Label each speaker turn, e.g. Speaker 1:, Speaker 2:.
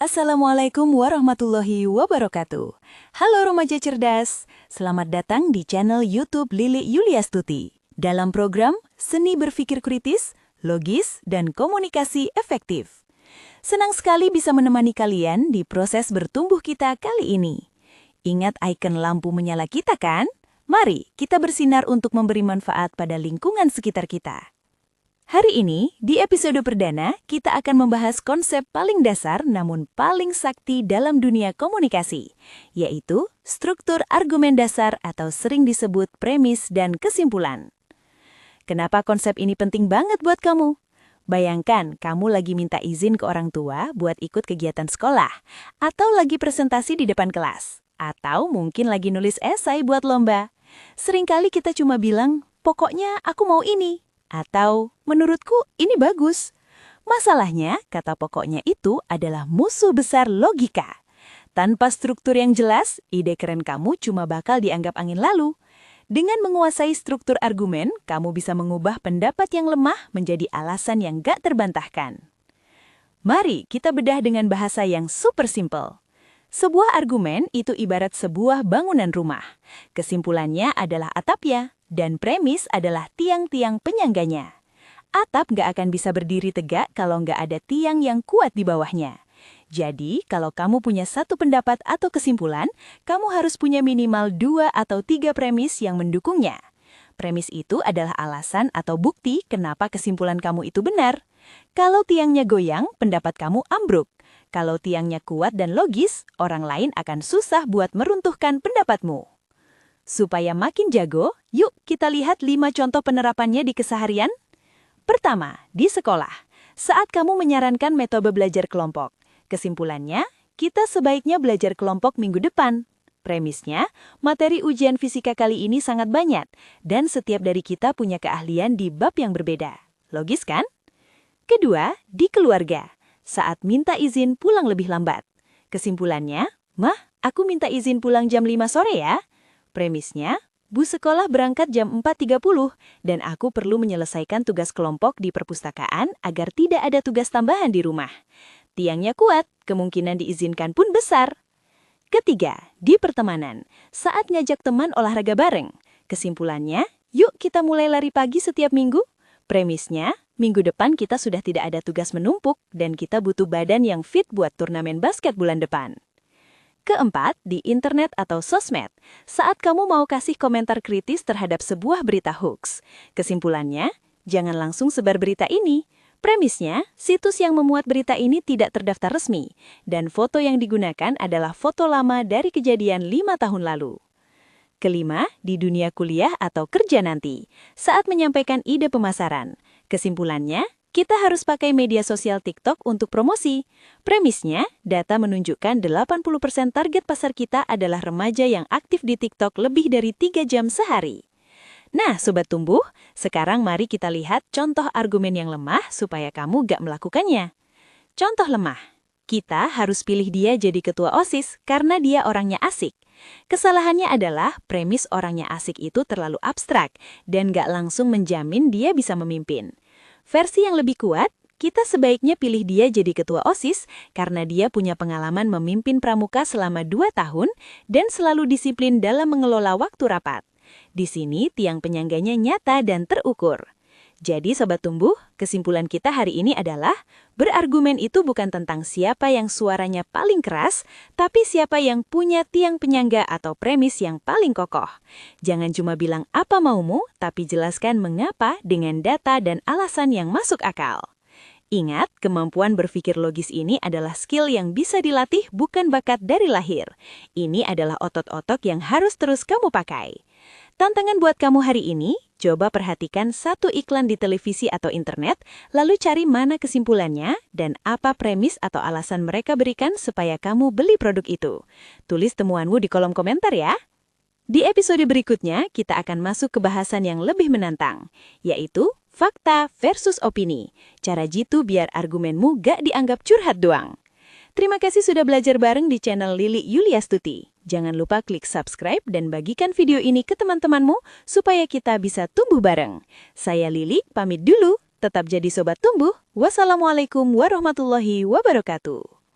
Speaker 1: Assalamualaikum warahmatullahi wabarakatuh. Halo remaja cerdas, selamat datang di channel YouTube Lili Yuliastuti. Dalam program Seni Berpikir Kritis, Logis, dan Komunikasi Efektif. Senang sekali bisa menemani kalian di proses bertumbuh kita kali ini. Ingat ikon lampu menyala kita kan? Mari kita bersinar untuk memberi manfaat pada lingkungan sekitar kita. Hari ini, di episode perdana, kita akan membahas konsep paling dasar namun paling sakti dalam dunia komunikasi, yaitu struktur argumen dasar atau sering disebut premis dan kesimpulan. Kenapa konsep ini penting banget buat kamu? Bayangkan kamu lagi minta izin ke orang tua buat ikut kegiatan sekolah, atau lagi presentasi di depan kelas, atau mungkin lagi nulis esai buat lomba. Seringkali kita cuma bilang, pokoknya aku mau ini. Atau, menurutku ini bagus. Masalahnya, kata pokoknya itu adalah musuh besar logika. Tanpa struktur yang jelas, ide keren kamu cuma bakal dianggap angin lalu. Dengan menguasai struktur argumen, kamu bisa mengubah pendapat yang lemah menjadi alasan yang gak terbantahkan. Mari kita bedah dengan bahasa yang super simple. Sebuah argumen itu ibarat sebuah bangunan rumah. Kesimpulannya adalah atapnya. Dan premis adalah tiang-tiang penyangganya. Atap nggak akan bisa berdiri tegak kalau nggak ada tiang yang kuat di bawahnya. Jadi, kalau kamu punya satu pendapat atau kesimpulan, kamu harus punya minimal 2 atau 3 premis yang mendukungnya. Premis itu adalah alasan atau bukti kenapa kesimpulan kamu itu benar. Kalau tiangnya goyang, pendapat kamu ambruk. Kalau tiangnya kuat dan logis, orang lain akan susah buat meruntuhkan pendapatmu. Supaya makin jago, yuk kita lihat 5 contoh penerapannya di keseharian. Pertama, di sekolah. Saat kamu menyarankan metode belajar kelompok. Kesimpulannya, kita sebaiknya belajar kelompok minggu depan. Premisnya, materi ujian fisika kali ini sangat banyak, dan setiap dari kita punya keahlian di bab yang berbeda. Logis kan? Kedua, di keluarga. Saat minta izin pulang lebih lambat. Kesimpulannya, Mah, aku minta izin pulang jam 5 sore ya. Premisnya, Bu sekolah berangkat jam 4.30 dan aku perlu menyelesaikan tugas kelompok di perpustakaan agar tidak ada tugas tambahan di rumah. Tiangnya kuat, kemungkinan diizinkan pun besar. Ketiga, di pertemanan. Saat ngajak teman olahraga bareng. Kesimpulannya, yuk kita mulai lari pagi setiap minggu. Premisnya, minggu depan kita sudah tidak ada tugas menumpuk dan kita butuh badan yang fit buat turnamen basket bulan depan. Keempat, di internet atau sosmed. Saat kamu mau kasih komentar kritis terhadap sebuah berita hoax. Kesimpulannya, jangan langsung sebar berita ini. Premisnya, situs yang memuat berita ini tidak terdaftar resmi, dan foto yang digunakan adalah foto lama dari kejadian 5 tahun lalu. Kelima, di dunia kuliah atau kerja nanti. Saat menyampaikan ide pemasaran. Kesimpulannya, kita harus pakai media sosial TikTok untuk promosi. Premisnya, data menunjukkan 80% target pasar kita adalah remaja yang aktif di TikTok lebih dari 3 jam sehari. Nah, Sobat Tumbuh, sekarang mari kita lihat contoh argumen yang lemah supaya kamu gak melakukannya. Contoh lemah. Kita harus pilih dia jadi ketua OSIS karena dia orangnya asik. Kesalahannya adalah premis orangnya asik itu terlalu abstrak dan gak langsung menjamin dia bisa memimpin. Versi yang lebih kuat, kita sebaiknya pilih dia jadi ketua OSIS karena dia punya pengalaman memimpin pramuka selama 2 tahun dan selalu disiplin dalam mengelola waktu rapat. Di sini tiang penyangganya nyata dan terukur. Jadi Sobat Tumbuh, kesimpulan kita hari ini adalah berargumen itu bukan tentang siapa yang suaranya paling keras, tapi siapa yang punya tiang penyangga atau premis yang paling kokoh. Jangan cuma bilang apa maumu, tapi jelaskan mengapa dengan data dan alasan yang masuk akal. Ingat, kemampuan berpikir logis ini adalah skill yang bisa dilatih bukan bakat dari lahir. Ini adalah otot-otot yang harus terus kamu pakai. Tantangan buat kamu hari ini, coba perhatikan satu iklan di televisi atau internet, lalu cari mana kesimpulannya dan apa premis atau alasan mereka berikan supaya kamu beli produk itu. Tulis temuanmu di kolom komentar ya. Di episode berikutnya, kita akan masuk ke bahasan yang lebih menantang, yaitu fakta versus opini. Cara jitu biar argumenmu gak dianggap curhat doang. Terima kasih sudah belajar bareng di channel Lili Yuliastuti. Jangan lupa klik subscribe dan bagikan video ini ke teman-temanmu supaya kita bisa tumbuh bareng. Saya Lili, pamit dulu. Tetap jadi Sobat Tumbuh. Wassalamualaikum warahmatullahi wabarakatuh.